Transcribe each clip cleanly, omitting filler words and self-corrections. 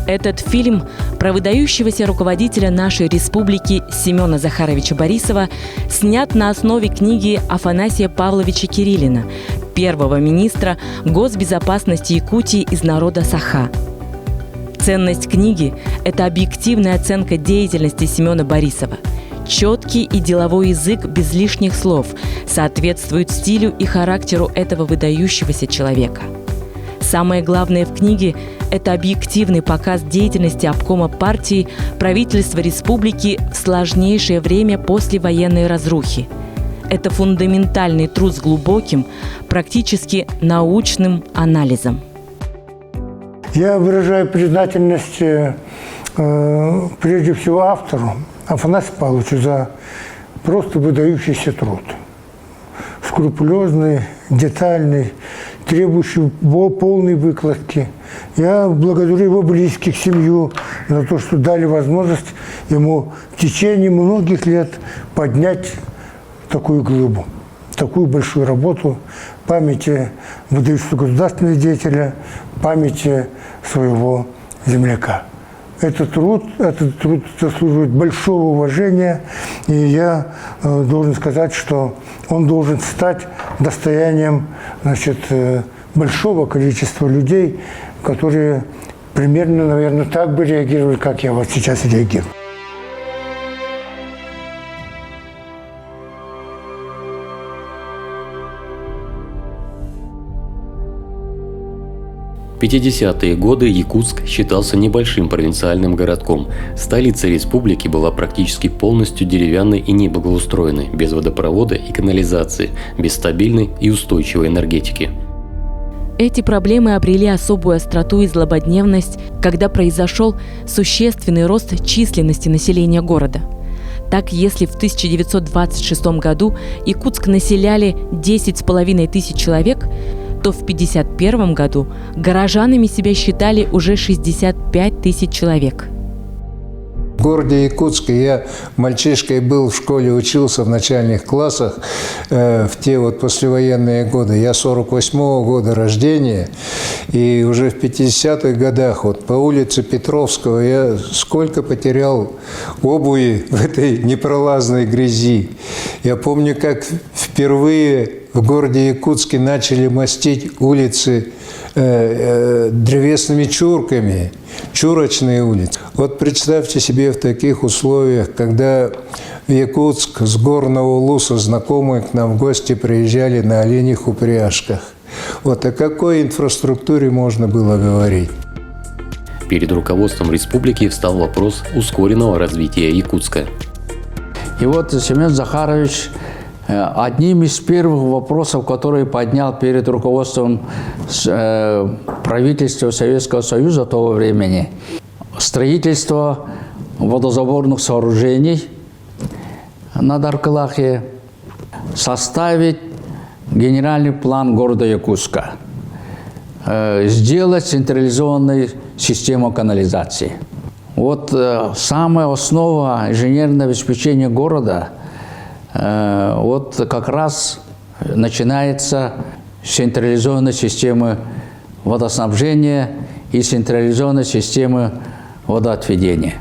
Этот фильм про выдающегося руководителя нашей республики Семена Захаровича Борисова снят на основе книги Афанасия Павловича Кириллина, первого министра госбезопасности Якутии из народа Саха. Ценность книги – это объективная оценка деятельности Семена Борисова. Четкий и деловой язык без лишних слов соответствует стилю и характеру этого выдающегося человека. Самое главное в книге – это объективный показ деятельности обкома партии правительства республики в сложнейшее время послевоенной разрухи. Это фундаментальный труд с глубоким, практически научным анализом. Я выражаю признательность прежде всего автору, Афанасию Павловичу, за просто выдающийся труд. Скрупулезный, детальный, требующий полной выкладки. Я благодарю его близких, семью за то, что дали возможность ему в течение многих лет поднять такую глыбу, такую большую работу памяти выдающегося государственного деятеля, памяти своего земляка. Этот труд заслуживает большого уважения, и я должен сказать, что он должен стать достоянием, большого количества людей, которые примерно, наверное, так бы реагировали, как я вот сейчас реагирую. В 50-е годы Якутск считался небольшим провинциальным городком. Столица республики была практически полностью деревянной и неблагоустроенной, без водопровода и канализации, без стабильной и устойчивой энергетики. Эти проблемы обрели особую остроту и злободневность, когда произошел существенный рост численности населения города. Так, если в 1926 году Якутск населяли 10,5 тысяч человек, то в 1951 году горожанами себя считали уже 65 тысяч человек. В городе Якутске я мальчишкой был, в школе учился в начальных классах в те послевоенные годы. Я 48-го года рождения, и уже в 50-х годах по улице Петровского я сколько потерял обуви в этой непролазной грязи. Я помню, как впервые в городе Якутске начали мастить улицы древесными чурками, чурочные улицы. Представьте себе в таких условиях, когда в Якутск с горного Улуса знакомые к нам в гости приезжали на оленьих упряжках. О какой инфраструктуре можно было говорить? Перед руководством республики встал вопрос ускоренного развития Якутска. И Семен Захарович одним из первых вопросов, которые поднял перед руководством правительства Советского Союза того времени, строительство водозаборных сооружений на Даркалахе, составить генеральный план города Якутска, сделать централизованную систему канализации. Самая основа инженерного обеспечения города как раз начинается с централизованной системы водоснабжения и централизованной системы водоотведения.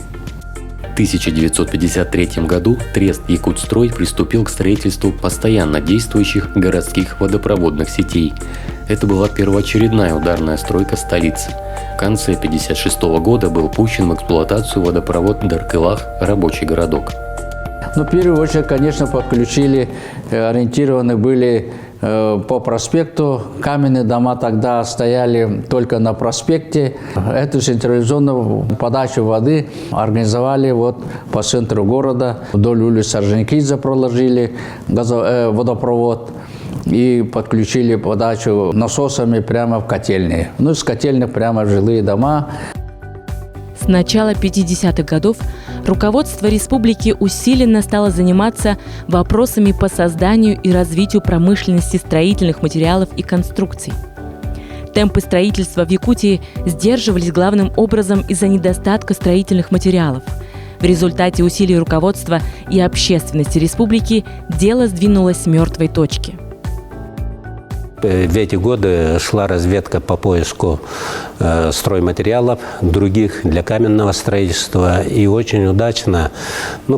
В 1953 году Трест Якутстрой приступил к строительству постоянно действующих городских водопроводных сетей. Это была первоочередная ударная стройка столицы. В конце 1956 года был пущен в эксплуатацию водопровод Даркылах «Рабочий городок». В первую очередь, конечно, подключили, ориентированы были по проспекту. Каменные дома тогда стояли только на проспекте. Эту централизованную подачу воды организовали по центру города. Вдоль улицы Орджоникидзе проложили водопровод и подключили подачу насосами прямо в котельные. С котельных прямо в жилые дома. С начала 50-х годов руководство республики усиленно стало заниматься вопросами по созданию и развитию промышленности строительных материалов и конструкций. Темпы строительства в Якутии сдерживались главным образом из-за недостатка строительных материалов. В результате усилий руководства и общественности республики дело сдвинулось с мертвой точки. В эти годы шла разведка по поиску стройматериалов других для каменного строительства. И очень удачно,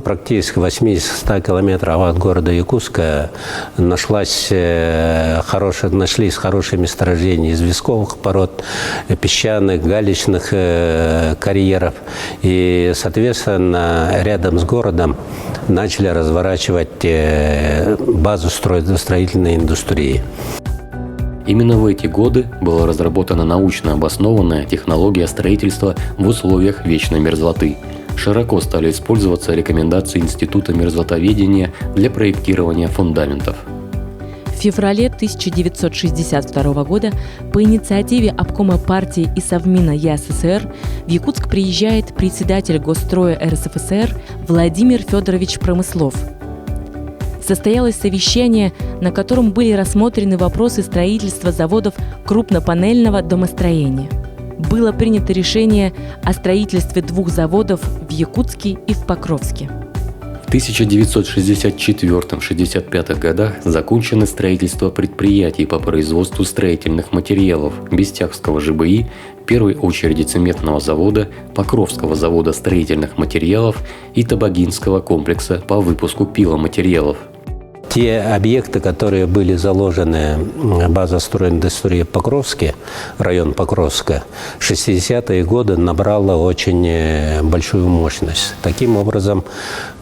практически в 80-100 километров от города Якутска нашлись хорошие месторождения известковых пород, песчаных, галечных карьеров. И, соответственно, рядом с городом начали разворачивать базу строительной индустрии. Именно в эти годы была разработана научно обоснованная технология строительства в условиях вечной мерзлоты. Широко стали использоваться рекомендации Института мерзлотоведения для проектирования фундаментов. В феврале 1962 года по инициативе обкома партии и Совмина ЯССР в Якутск приезжает председатель Госстроя РСФСР Владимир Федорович Промыслов. Состоялось совещание, на котором были рассмотрены вопросы строительства заводов крупнопанельного домостроения. Было принято решение о строительстве 2 заводов в Якутске и в Покровске. В 1964-65 годах закончено строительство предприятий по производству строительных материалов Бестяхского ЖБИ, в первой очереди цементного завода, Покровского завода строительных материалов и Табагинского комплекса по выпуску пиломатериалов. Те объекты, которые были заложены, база стройиндустрии в Покровске, район Покровска, в 60-е годы набрала очень большую мощность. Таким образом,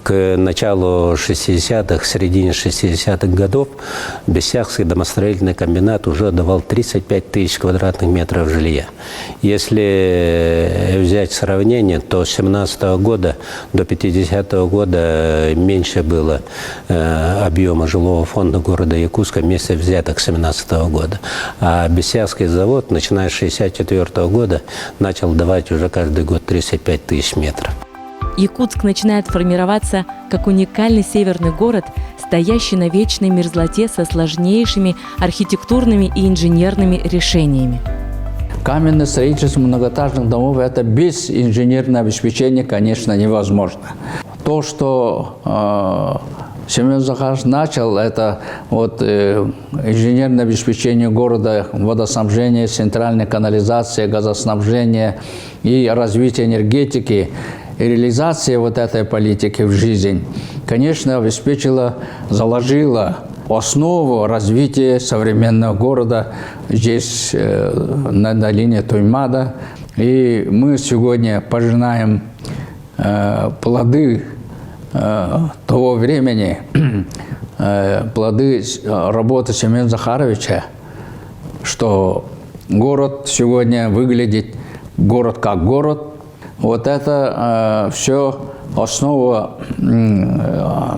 к началу 60-х, середине 60-х годов Бестяхский домостроительный комбинат уже давал 35 тысяч квадратных метров жилья. Если взять сравнение, то с 17 года до 50-го года меньше было объема жилого фонда города Якутска вместе взятых с 17 года. А Бестяхский завод, начиная с 64 года, начал давать уже каждый год 35 тысяч метров. Якутск начинает формироваться как уникальный северный город, стоящий на вечной мерзлоте со сложнейшими архитектурными и инженерными решениями. Каменное строительство многоэтажных домов – это без инженерного обеспечения, конечно, невозможно. То, что Семен Захарович начал, это инженерное обеспечение города, водоснабжение, центральная канализация, газоснабжение и развитие энергетики. И реализация этой политики в жизнь, конечно, заложила основу развития современного города здесь, на долине Туймада. И мы сегодня пожинаем плоды того времени, плоды работы Семена Захаровича, что город сегодня выглядит как город. Это все основа,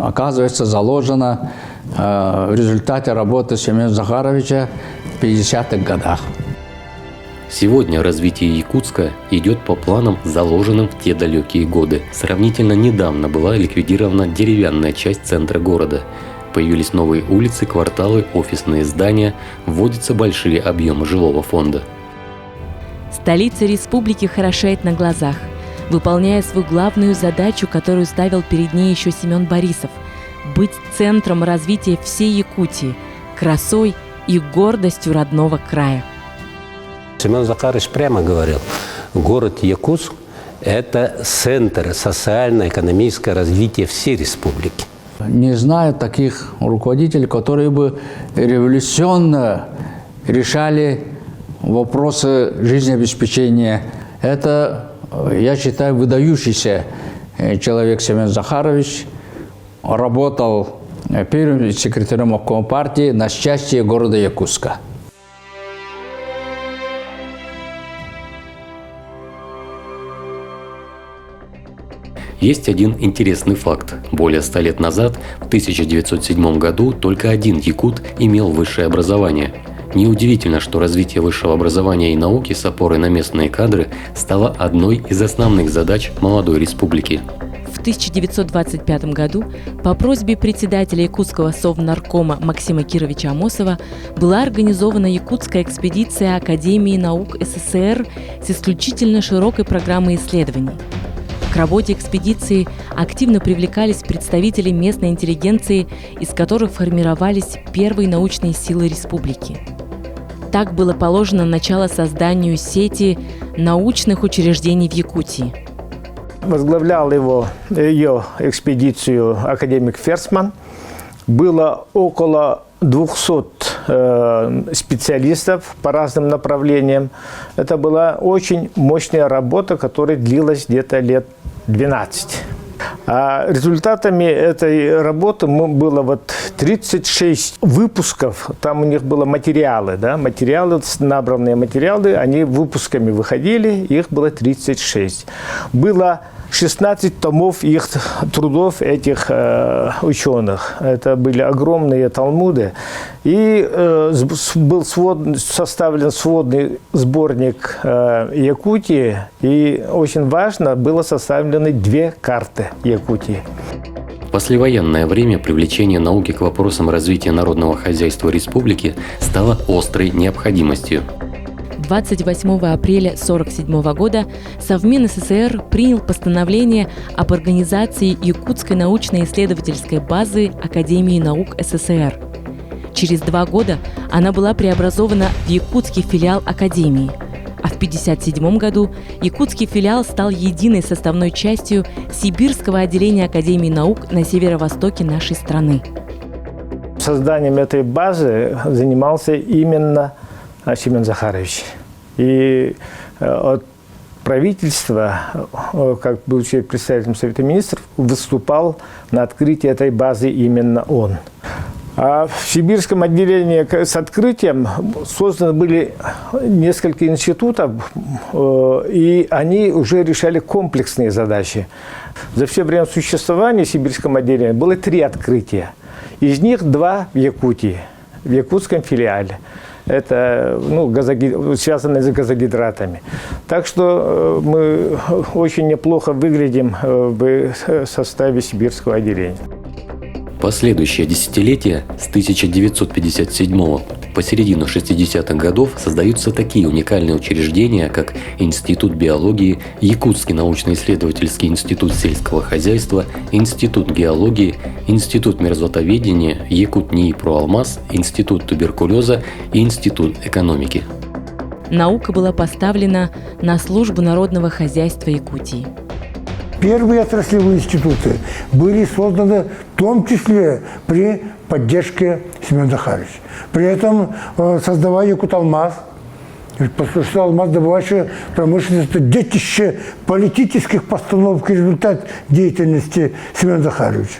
оказывается, заложена в результате работы Семена Захаровича в 50-х годах. Сегодня развитие Якутска идет по планам, заложенным в те далекие годы. Сравнительно недавно была ликвидирована деревянная часть центра города. Появились новые улицы, кварталы, офисные здания, вводятся большие объемы жилого фонда. Столица республики хорошеет на глазах, выполняя свою главную задачу, которую ставил перед ней еще Семен Борисов – быть центром развития всей Якутии, красой и гордостью родного края. Семен Захарович прямо говорил, город Якутск – это центр социально-экономического развития всей республики. Не знаю таких руководителей, которые бы революционно решали вопросы жизнеобеспечения. Это, я считаю, выдающийся человек Семен Захарович. Работал первым секретарем обкома партии на счастье города Якутска. Есть один интересный факт. Более 100 лет назад, в 1907 году, только один якут имел высшее образование. Неудивительно, что развитие высшего образования и науки с опорой на местные кадры стало одной из основных задач молодой республики. В 1925 году по просьбе председателя Якутского совнаркома Максима Кировича Амосова была организована якутская экспедиция Академии наук СССР с исключительно широкой программой исследований. К работе экспедиции активно привлекались представители местной интеллигенции, из которых формировались первые научные силы республики. Так было положено начало созданию сети научных учреждений в Якутии. Возглавлял ее экспедицию академик Ферсман. Было около 200 специалистов по разным направлениям. Это была очень мощная работа, которая длилась где-то лет 12. А результатами этой работы было 36 выпусков. Там у них было материалы, набранные материалы, они выпусками выходили, их было 36. Было 16 томов их трудов, этих ученых. Это были огромные талмуды. И был составлен сводный сборник Якутии. И очень важно, было составлены 2 карты Якутии. В послевоенное время привлечение науки к вопросам развития народного хозяйства республики стало острой необходимостью. 28 апреля 1947 года Совмин СССР принял постановление об организации Якутской научно-исследовательской базы Академии наук СССР. Через 2 года она была преобразована в якутский филиал Академии, а в 1957 году якутский филиал стал единой составной частью Сибирского отделения Академии наук на северо-востоке нашей страны. Созданием этой базы занимался именно Семен Захарович. И от правительства, как бывший представителем Совета Министров, выступал на открытии этой базы именно он. А в Сибирском отделении с открытием созданы были несколько институтов, и они уже решали комплексные задачи. За все время существования Сибирского отделения было 3 открытия. Из них 2 в Якутии, в якутском филиале. Это связано с газогидратами. Так что мы очень неплохо выглядим в составе Сибирского отделения. Последующее десятилетие с 1957 по середину 60-х годов создаются такие уникальные учреждения, как Институт биологии, Якутский научно-исследовательский институт сельского хозяйства, Институт геологии, Институт мерзлотоведения, Якут-НИИ-Проалмаз, Институт туберкулеза и Институт экономики. Наука была поставлена на службу народного хозяйства Якутии. Первые отраслевые институты были созданы в том числе при поддержке Семена Захаровича. При этом, создавая Якуталмаз, потому что алмаздобывающая промышленность – это детище политических постановок и результат деятельности Семена Захаровича.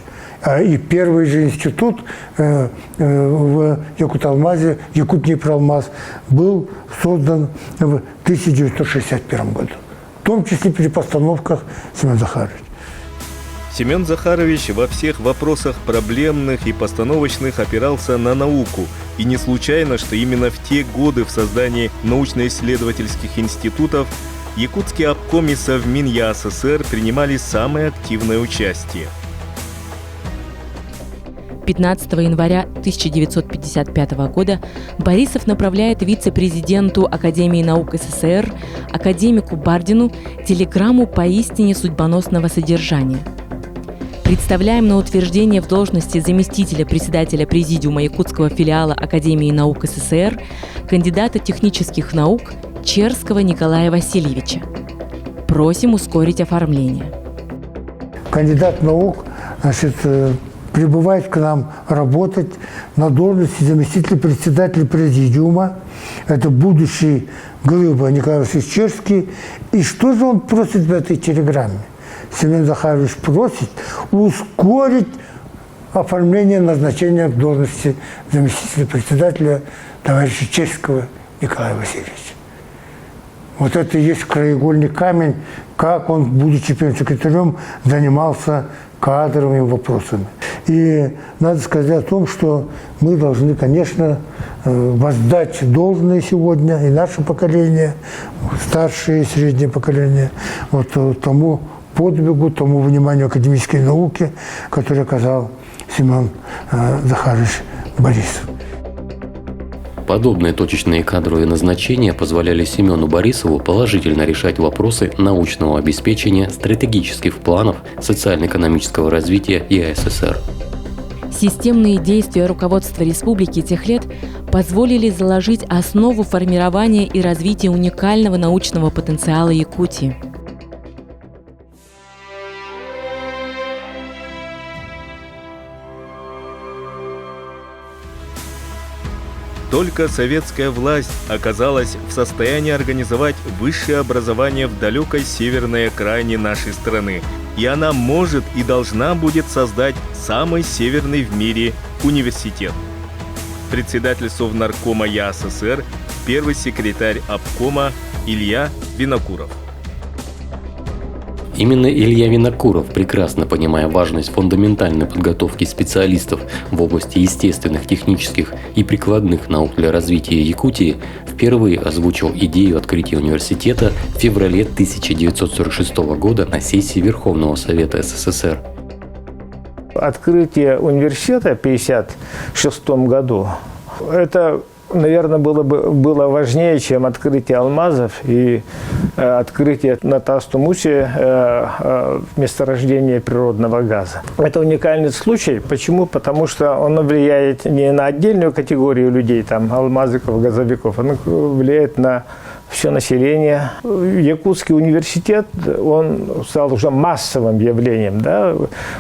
И первый же институт в Якуталмазе, Якут-НИИ-Проалмаз, был создан в 1961 году. В том числе при постановках Семена Захаровича. Семен Захарович во всех вопросах проблемных и постановочных опирался на науку. И не случайно, что именно в те годы в создании научно-исследовательских институтов якутский обком и Совмин ЯССР принимали самое активное участие. 15 января 1955 года Борисов направляет вице-президенту Академии наук СССР, академику Бардину, телеграмму поистине судьбоносного содержания. Представляем на утверждение в должности заместителя председателя Президиума Якутского филиала Академии наук СССР кандидата технических наук Черского Николая Васильевича. Просим ускорить оформление. Кандидат наук, прибывает к нам работать на должности заместителя председателя Президиума. Это будущий Глыба Николай Васильевич Черский. И что же он просит в этой телеграмме? Семен Захарович просит ускорить оформление назначения к должности заместителя председателя товарища Черского Николая Васильевича. Вот это и есть краеугольный камень, как он, будучи первым секретарем, занимался кадровыми вопросами. И надо сказать о том, что мы должны, конечно, воздать должное сегодня, и наше поколение, старшее и среднее поколение, тому подвигу, тому вниманию академической науки, который оказал Семен Захарович Борисов. Подобные точечные кадровые назначения позволяли Семену Борисову положительно решать вопросы научного обеспечения стратегических планов социально-экономического развития ЯССР. Системные действия руководства республики тех лет позволили заложить основу формирования и развития уникального научного потенциала Якутии. Только советская власть оказалась в состоянии организовать высшее образование в далекой северной окраине нашей страны. И она может и должна будет создать самый северный в мире университет. Председатель Совнаркома ЯССР, первый секретарь обкома Илья Винокуров. Именно Илья Винокуров, прекрасно понимая важность фундаментальной подготовки специалистов в области естественных, технических и прикладных наук для развития Якутии, впервые озвучил идею открытия университета в феврале 1946 года на сессии Верховного Совета СССР. Открытие университета в 1956 году, это, наверное, было важнее, чем открытие алмазов и открытие на Тастумусе месторождения природного газа. Это уникальный случай. Почему? Потому что он влияет не на отдельную категорию людей, там, алмазиков, газовиков, он влияет на все население. Якутский университет, он стал уже массовым явлением. Да?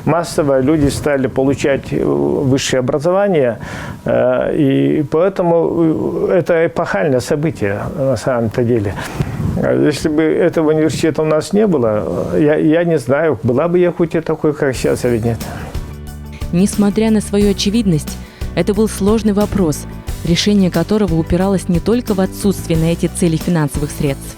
Массово люди стали получать высшее образование, и поэтому это эпохальное событие на самом-то деле. Если бы этого университета у нас не было, я не знаю, была бы Якутия такой, как сейчас, или нет. Несмотря на свою очевидность, это был сложный вопрос, решение которого упиралось не только в отсутствие на эти цели финансовых средств.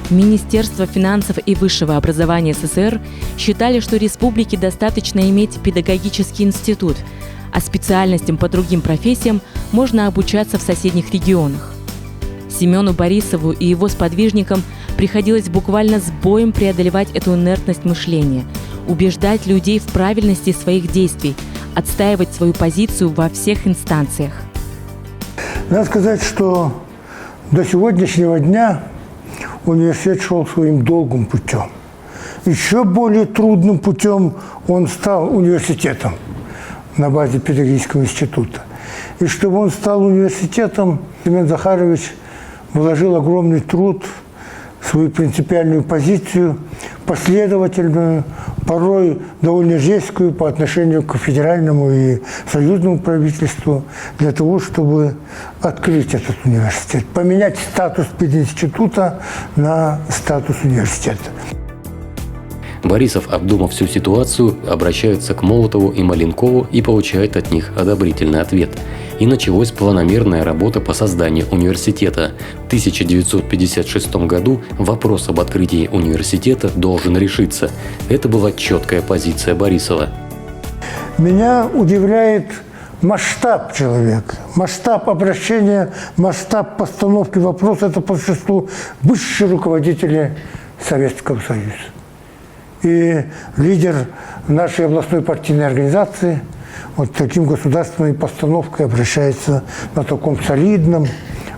Министерство финансов и высшего образования СССР считали, что республике достаточно иметь педагогический институт, а специальностям по другим профессиям можно обучаться в соседних регионах. Семену Борисову и его сподвижникам приходилось буквально с боем преодолевать эту инертность мышления, убеждать людей в правильности своих действий, отстаивать свою позицию во всех инстанциях. Надо сказать, что до сегодняшнего дня университет шел своим долгим путем. Еще более трудным путем он стал университетом на базе педагогического института. И чтобы он стал университетом, Семен Захарович вложил огромный труд, свою принципиальную позицию, последовательную, порой довольно жесткую по отношению к федеральному и союзному правительству, для того, чтобы открыть этот университет, поменять статус пединститута на статус университета. Борисов, обдумав всю ситуацию, обращается к Молотову и Маленкову и получает от них одобрительный ответ. И началась планомерная работа по созданию университета. В 1956 году вопрос об открытии университета должен решиться. Это была четкая позиция Борисова. Меня удивляет масштаб человека, масштаб обращения, масштаб постановки вопроса. Это по существу высшие руководители Советского Союза. И лидер нашей областной партийной организации вот таким государственной постановкой обращается на таком солидном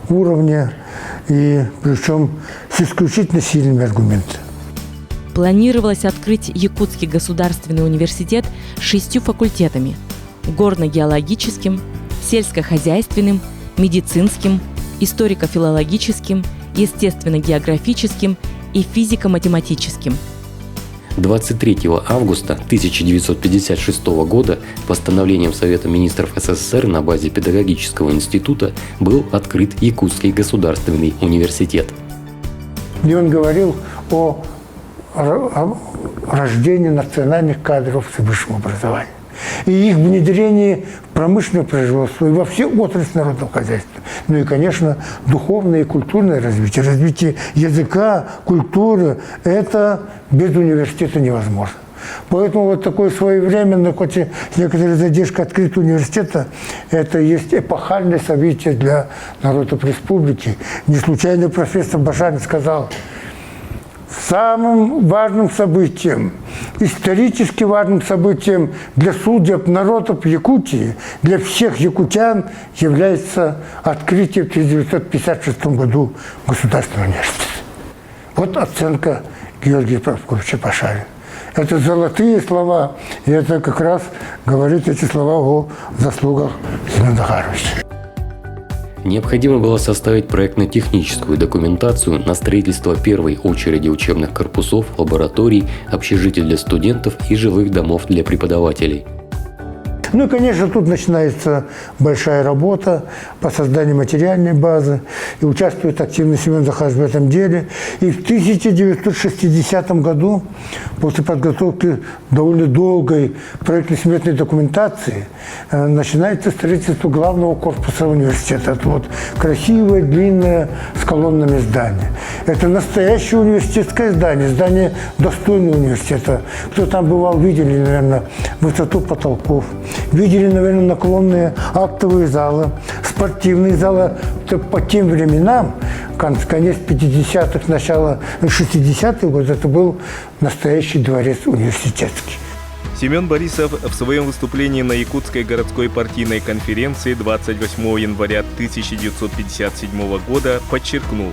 уровне, и причем с исключительно сильными аргументами. Планировалось открыть Якутский государственный университет с 6 факультетами – горно-геологическим, сельскохозяйственным, медицинским, историко-филологическим, естественно-географическим и физико-математическим. 23 августа 1956 года постановлением Совета министров СССР на базе Педагогического института был открыт Якутский государственный университет. И он говорил о рождении национальных кадров с высшим образованием и их внедрении в промышленное производство и во все отрасли народного хозяйства. Ну и, конечно, духовное и культурное развитие, развитие языка, культуры – это без университета невозможно. Поэтому вот такое своевременное, хоть и с некоторой задержкой открытие университета, это и есть эпохальное событие для народов республики. Не случайно профессор Башарин сказал: самым важным событием, исторически важным событием для судеб народов Якутии, для всех якутян является открытие в 1956 году Государственного университета. Вот оценка Георгия Прокофьевича Башарина. Это золотые слова, и это как раз говорит эти слова о заслугах Семена Захаровича. Необходимо было составить проектно-техническую документацию на строительство первой очереди учебных корпусов, лабораторий, общежитий для студентов и жилых домов для преподавателей. Ну и, конечно, тут начинается большая работа по созданию материальной базы. И участвует активно Семен Захарович в этом деле. И в 1960 году, после подготовки довольно долгой проектно-сметной документации, начинается строительство главного корпуса университета. Это вот красивое, длинное, с колоннами здание. Это настоящее университетское здание, здание достойного университета. Кто там бывал, видели, наверное, высоту потолков. Видели, наверное, наклонные актовые залы, спортивные залы. По тем временам, конец 50-х, начало 60-х годов, это был настоящий дворец университетский. Семен Борисов в своем выступлении на Якутской городской партийной конференции 28 января 1957 года подчеркнул: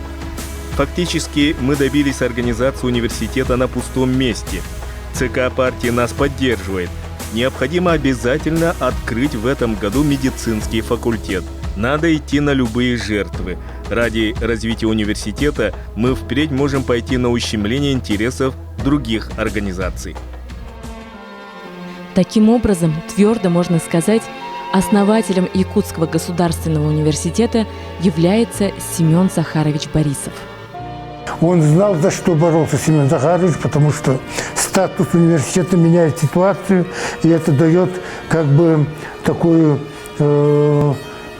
«Фактически мы добились организации университета на пустом месте. ЦК партии нас поддерживает. Необходимо обязательно открыть в этом году медицинский факультет. Надо идти на любые жертвы. Ради развития университета мы впредь можем пойти на ущемление интересов других организаций». Таким образом, твердо можно сказать, основателем Якутского государственного университета является Семен Захарович Борисов. Он знал, за что боролся Семен Захарович, потому что статус университета меняет ситуацию, и это дает как бы такой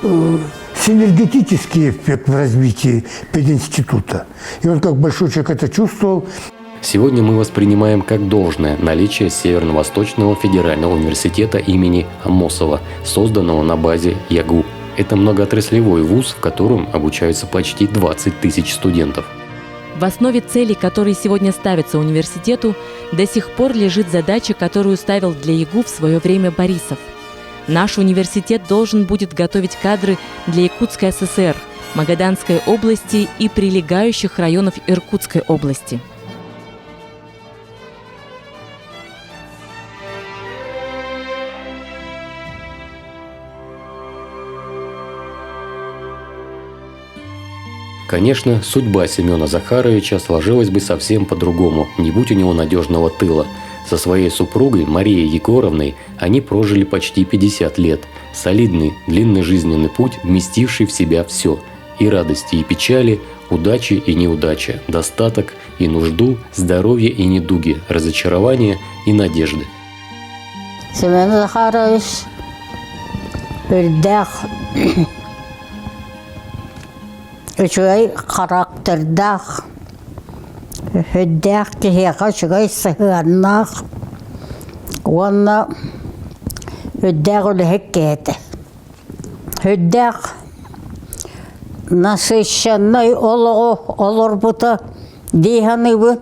синергетический эффект в развитии пединститута. И он как большой человек это чувствовал. Сегодня мы воспринимаем как должное наличие Северно-Восточного федерального университета имени Амосова, созданного на базе ЯГУ. Это многоотраслевой вуз, в котором обучаются почти 20 тысяч студентов. В основе целей, которые сегодня ставятся университету, до сих пор лежит задача, которую ставил для ЯГУ в свое время Борисов. Наш университет должен будет готовить кадры для Якутской ССР, Магаданской области и прилегающих районов Иркутской области. Конечно, судьба Семена Захаровича сложилась бы совсем по-другому, не будь у него надежного тыла. Со своей супругой Марией Егоровной они прожили почти 50 лет. Солидный, длинный жизненный путь, вместивший в себя все. И радости, и печали, удачи и неудачи, достаток и нужду, здоровье и недуги, разочарование и надежды. Семен Захарович үрдәк үчүгай характердак үрдәк тихега үчүгай сыгыннак онна үрдәк үлһек кете үрдәк насыщенный олого олорбута диханыбы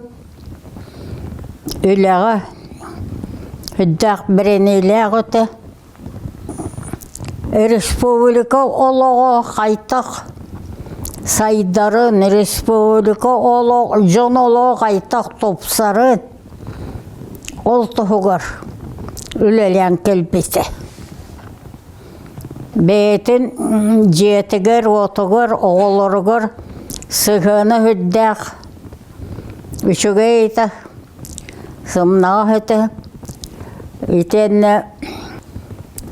үләгә үрдәк біренейләгөте республика олого кайтак сайдарын республика олог жон олог кайтак топсарын ол тухугар үлелән келбесе бетин жетигер отугар оголоргар сыгыны хүрдәк үчүгейта сымнагыты итенне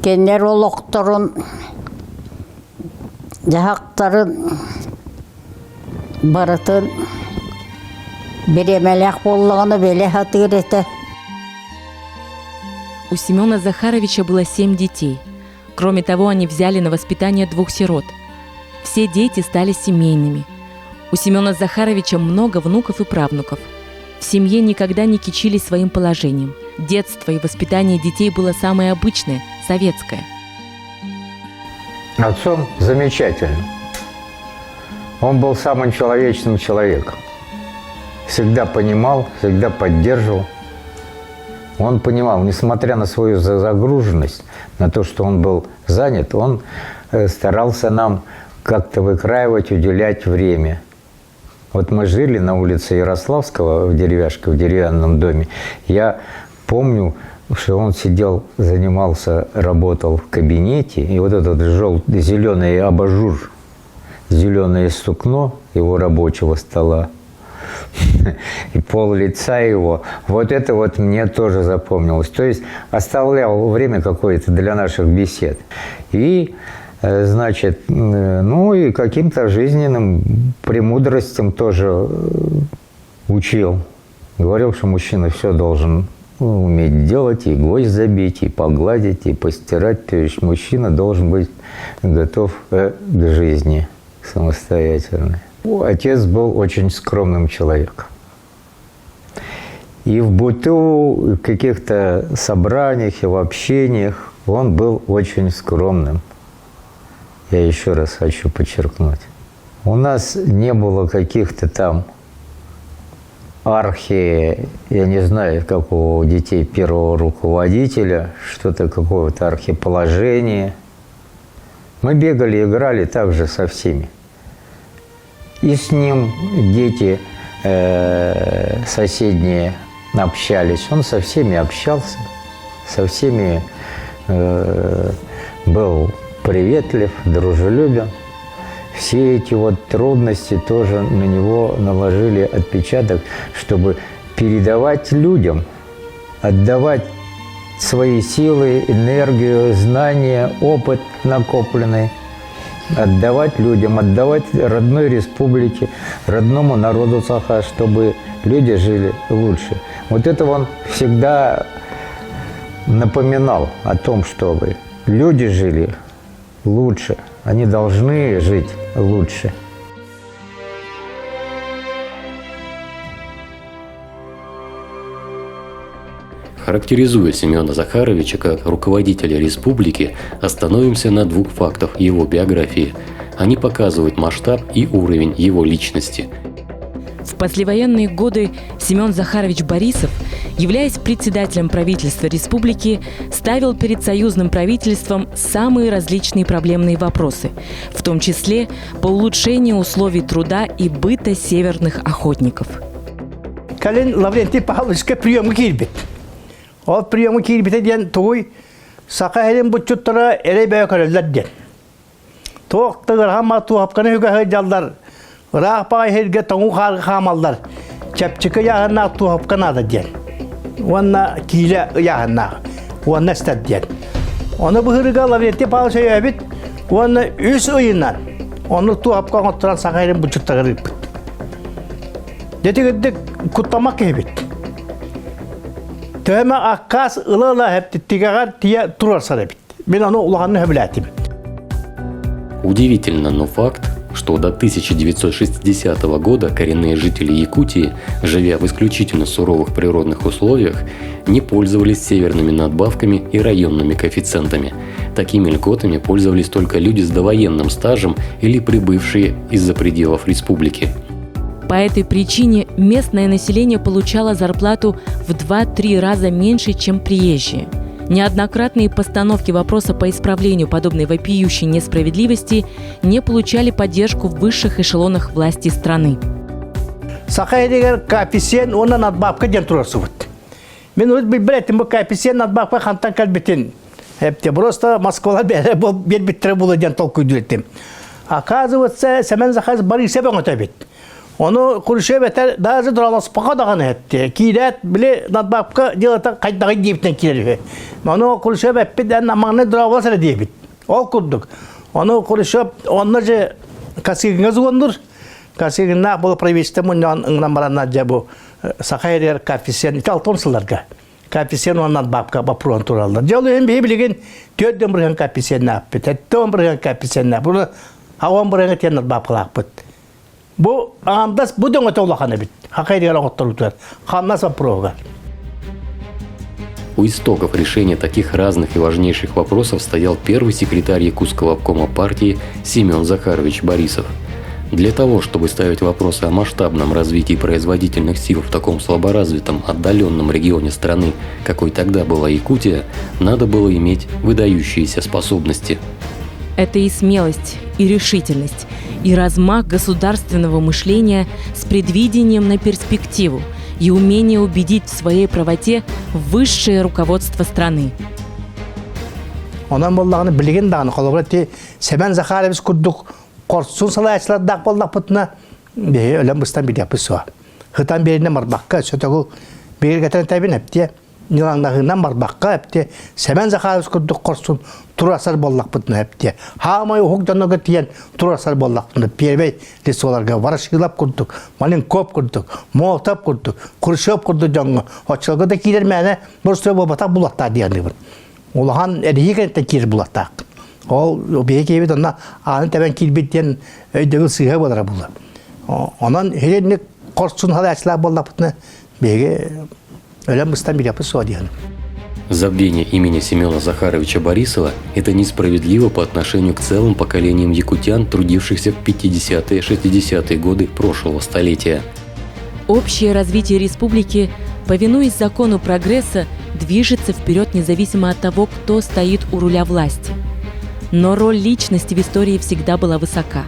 кеннер олоқторын жахақтарын барытын беремелек боллағаны беле хатыреті. У Семена Захаровича было 7 детей. Кроме того, они взяли на воспитание 2 сирот. Все дети стали семейными. У Семена Захаровича много внуков и правнуков. В семье никогда не кичились своим положением. Детство и воспитание детей было самое обычное, советское. Отцом замечательным. Он был самым человечным человеком. Всегда понимал, всегда поддерживал. Он понимал, несмотря на свою загруженность, на то, что он был занят, он старался нам как-то выкраивать, уделять время. Вот мы жили на улице Ярославского в деревяшке, в деревянном доме. Я помню, что он сидел, занимался, работал в кабинете, и вот этот зеленый абажур зеленое сукно его рабочего стола и пол лица его. Вот это вот мне тоже запомнилось. То есть оставлял время какое-то для наших бесед. И, значит, ну и каким-то жизненным премудростям тоже учил. Говорил, что мужчина все должен уметь делать, и гвоздь забить, и погладить, и постирать. То есть мужчина должен быть готов к жизни самостоятельной. Отец был очень скромным человеком. И в быту, в каких-то собраниях и в общениях он был очень скромным. Я еще раз хочу подчеркнуть. У нас не было каких-то там я не знаю, как у детей первого руководителя, что-то какого-то архиположения. Мы бегали, играли также со всеми. И с ним дети соседние общались. Он со всеми общался, со всеми был приветлив, дружелюбен. Все эти вот трудности тоже на него наложили отпечаток, чтобы передавать людям, отдавать свои силы, энергию, знания, опыт накопленный, отдавать людям, отдавать родной республике, родному народу Саха, чтобы люди жили лучше. Вот это он всегда напоминал о том, чтобы люди жили лучше. Они должны жить лучше. Характеризуя Семена Захаровича как руководителя республики, остановимся на двух фактах его биографии. Они показывают масштаб и уровень его личности. В послевоенные годы Семен Захарович Борисов, являясь председателем правительства республики, ставил перед союзным правительством самые различные проблемные вопросы, в том числе по улучшению условий труда и быта северных охотников. Калин Лаврентий Павловичка приемы кирбит. Ол приемы кирбит ден той сакайлен бутчуттара элебе көрөлдер. Токтыгыр хама туапканы үгө жалдар. Рахпай херге тоңу хамалдар. Чапчыка яғына туап канада ден. Онна киле яғына. Онна стад ден. Оны бұхырыға Лаврентий Павлович өбіт. Оны үс ойынан. Оны туап қаңыттыран сақайрын бұчыттағыр үпіт. Детігідді күттамақ кебіт. Төме аққас ылы-ылы әптеттігіғар тия тұрар сар әбіт. Мен оны ұлағанны өбіләтім. Удивительно, но факт, что до 1960 года коренные жители Якутии, живя в исключительно суровых природных условиях, не пользовались северными надбавками и районными коэффициентами. Такими льготами пользовались только люди с довоенным стажем или прибывшие из-за пределов республики. По этой причине местное население получало зарплату в 2-3 раза меньше, чем приезжие. Неоднократные постановки вопроса по исправлению подобной вопиющей несправедливости не получали поддержку в высших эшелонах власти страны. Сахайдегер коэффициент оны надбавка ден турасы вот. Мен өз білбіретім бұл коэффициент надбавка хантан кәлбетін. Әпте просто Москвала бербеттірі болы ден толку үйдіреттім. Оказывается, Семен Захарович Борисов өңөтөбет. Оны курше бетер даже дуралас пока даган этти. Кирет биле надбавка делата кайдагы диптен киреле. Оны курше беппеден аманы дуралас эле дебит. Ол курдук. Оны курше онны же касыгыңыз гондур. Касыгына бул правительство мундан ыңнамбаранна жабу Сахайрер коэффициент италтонсыларга. Коэффициент он надбавка бапрон туралдар. Жолу эм билеген 4 бирген коэффициент наппет. 10 бирген коэффициент нап. Бу аван бирген тен надбавкалакпыт. Бу андас бу дөңө толаханы бит. Хакайдер оготтурутар. Ханнас вопрога. У истоков решения таких разных и важнейших вопросов стоял первый секретарь Якутского обкома партии Семен Захарович Борисов. Для того, чтобы ставить вопросы о масштабном развитии производительных сил в таком слаборазвитом, отдаленном регионе страны, какой тогда была Якутия, надо было иметь выдающиеся способности. Это и смелость, и решительность, и размах государственного мышления с предвидением на перспективу, и умение убедить в своей правоте высшее руководство страны. Онан боллағаны білген дағаны қолығыры Семен Захарович күрдік Корсун салайчылар дақ болдақ бұтына, бейі өлім бұстан бейді апысуа. Хытан беріне марбаққа, сөтіғыл бейір кәтен тәбін әпте, нилаңнағынан марбаққа әпте, Семен Захарович күрдік Корсун турасар болдақ бұтына әпте. Хамай ұғықтанығы тиен турасар болдақ бұтына. Пербей лесоларға варашығылап күрдік, малин коп күрдік, молтап күрдік, күршөп күрдік жаңғы. Отшылғы да кейдер мәне бұрсты болбатақ бұлақтар дейінді бір. Олаған әрі кәнеттен кейдер бұлақтақ. Ол бейі кейбет онна аны тәбән келбеттен өйдегі сыға болара бұлы. Онан хеленік Корсун халайчылар болдақ бұтына бейге өлім бұстан бір япы суа дейін. Забвение имени Семена Захаровича Борисова – это несправедливо по отношению к целым поколениям якутян, трудившихся в 50-е, 60-е годы прошлого столетия. Общее развитие республики, повинуясь закону прогресса, движется вперед независимо от того, кто стоит у руля власти. Но роль личности в истории всегда была высока.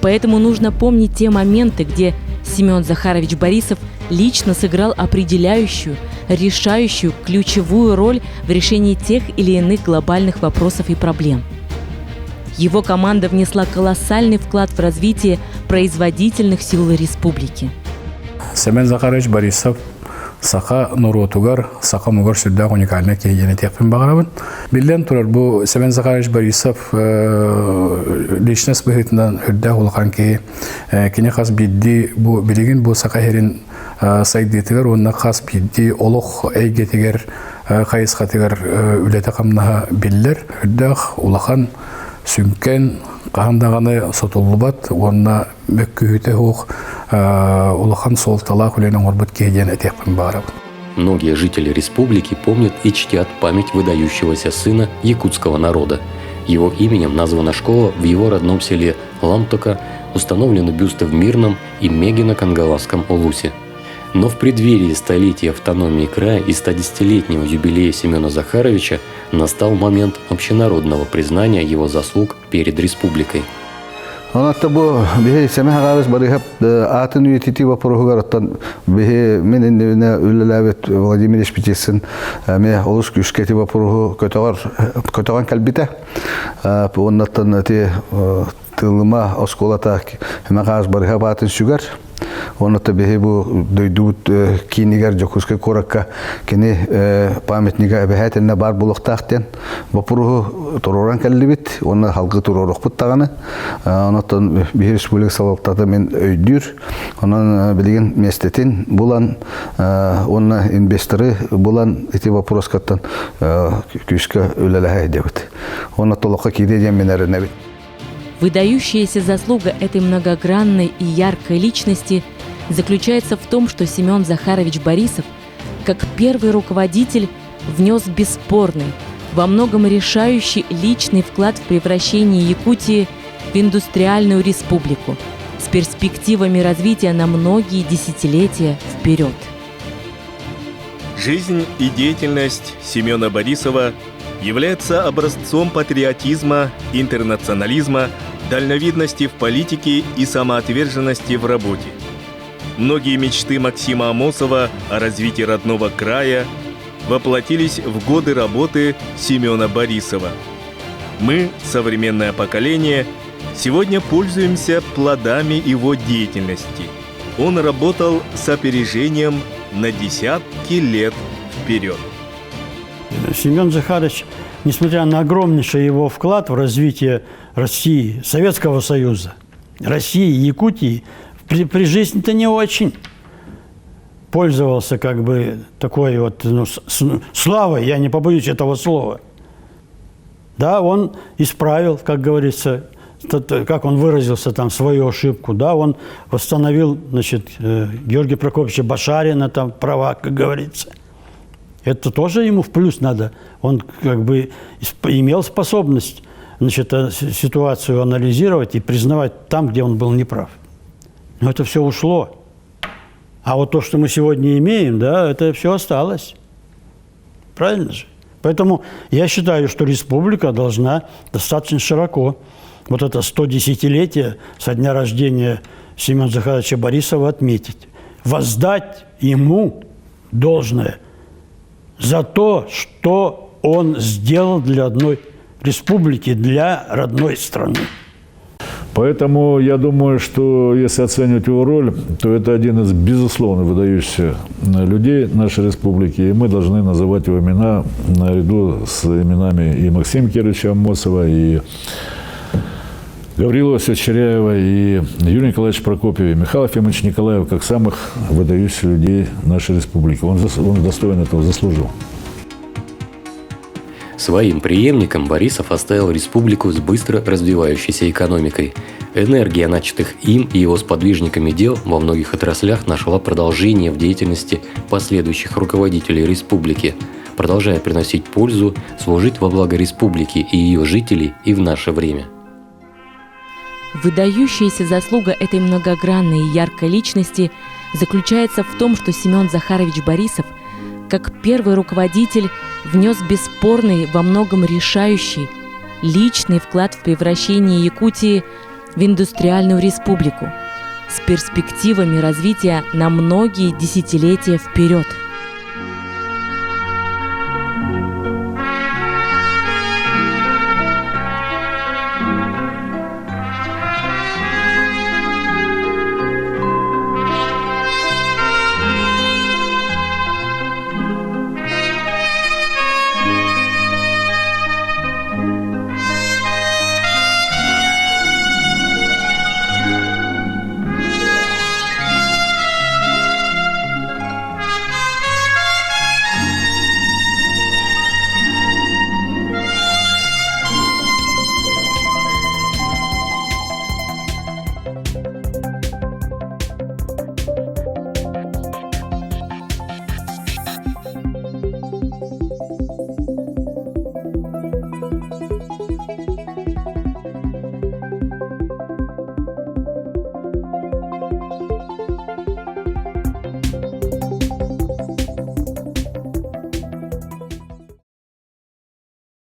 Поэтому нужно помнить те моменты, где Семен Захарович Борисов лично сыграл определяющую, решающую, ключевую роль в решении тех или иных глобальных вопросов и проблем. Его команда внесла колоссальный вклад в развитие производительных сил республики. Семен Захарович Борисов саха нуротугар, саха мугар сюда уникальная кейдене текпин багарабын. Билден турар бу Семен Захарович Борисов личность быхытынан үрдә улхан ки кине хас бидди бу билигин бу саха херин сайдетигер онна хас бидди олох эйгетигер хайсхатигер үлете камнаха биллер үрдәх улахан сүнкен қағандағаны сотулубат, онна мөккүйіті хуқ улахан солтала хүленің орбыт кейден әтекпін барабын. Многие жители республики помнят и чтят память выдающегося сына якутского народа. Его именем названа школа в его родном селе Ламтока, установлены бюсты в Мирном и Мегино-Кангаласском Улусе. Но в преддверии столетия автономии края и 110-летнего юбилея Семена Захаровича настал момент общенародного признания его заслуг перед республикой. Онатта бу бихи Семен Захарович Борисов атын үйтити вапорухугараттан бихи мен инне үлеләбет Владимир Шпитесин ме олус күшкети вапоруху көтөгөн калбите. Оннаттан те тылыма осколата Семен Захарович Борисов атын сүгөр. Онатта бихи бу дойдут кинигер жокуска коракка кини памятнига бехетенне бар булуктактен вапоруху туроран калбит. Онна халкы туророк буттаганы. Онаттан бихи республика салаттата мен өйдүр. Онан билген местетин булан онна инвесторы булан эти вопроскаттан күшкө үлеләһә дебит. Онна толокка киде менерне. Выдающаяся заслуга этой многогранной и яркой личности заключается в том, что Семен Захарович Борисов, как первый руководитель, внес бесспорный, во многом решающий личный вклад в превращение Якутии в индустриальную республику с перспективами развития на многие десятилетия вперед. Жизнь и деятельность Семена Борисова является образцом патриотизма, интернационализма, дальновидности в политике и самоотверженности в работе. Многие мечты Максима Амосова о развитии родного края воплотились в годы работы Семена Борисова. Мы, современное поколение, сегодня пользуемся плодами его деятельности. Он работал с опережением на десятки лет вперед. Семен Захарович, несмотря на огромнейший его вклад в развитие России, Советского Союза, России, Якутии, при жизни-то не очень пользовался как бы такой вот славой, я не побоюсь этого слова. Да, он исправил, как говорится, как он выразился там, свою ошибку, да, он восстановил, значит, Георгия Прокопьевича Башарина, там, права, как говорится. Это тоже ему в плюс надо. Он как бы имел способность, значит, ситуацию анализировать и признавать там, где он был неправ. Но это все ушло. А вот то, что мы сегодня имеем, да, это все осталось. Правильно же? Поэтому я считаю, что республика должна достаточно широко вот это 110-летие со дня рождения Семена Захаровича Борисова отметить. Воздать ему должное за то, что он сделал для одной республики, для родной страны. Поэтому я думаю, что если оценивать его роль, то это один из, безусловно, выдающихся людей нашей республики. И мы должны называть его имена наряду с именами и Максима Кировича Амосова, и Гаврила Черяева, и Юрия Николаевича Прокопьева, и Михаила Ефимовича Николаева, как самых выдающихся людей нашей республики. Он достойно этого заслужил. Своим преемником Борисов оставил республику с быстро развивающейся экономикой. Энергия начатых им и его сподвижниками дел во многих отраслях нашла продолжение в деятельности последующих руководителей республики, продолжая приносить пользу, служить во благо республики и ее жителей и в наше время. Выдающаяся заслуга этой многогранной и яркой личности заключается в том, что Семен Захарович Борисов, как первый руководитель, внес бесспорный, во многом решающий, личный вклад в превращение Якутии в индустриальную республику с перспективами развития на многие десятилетия вперед.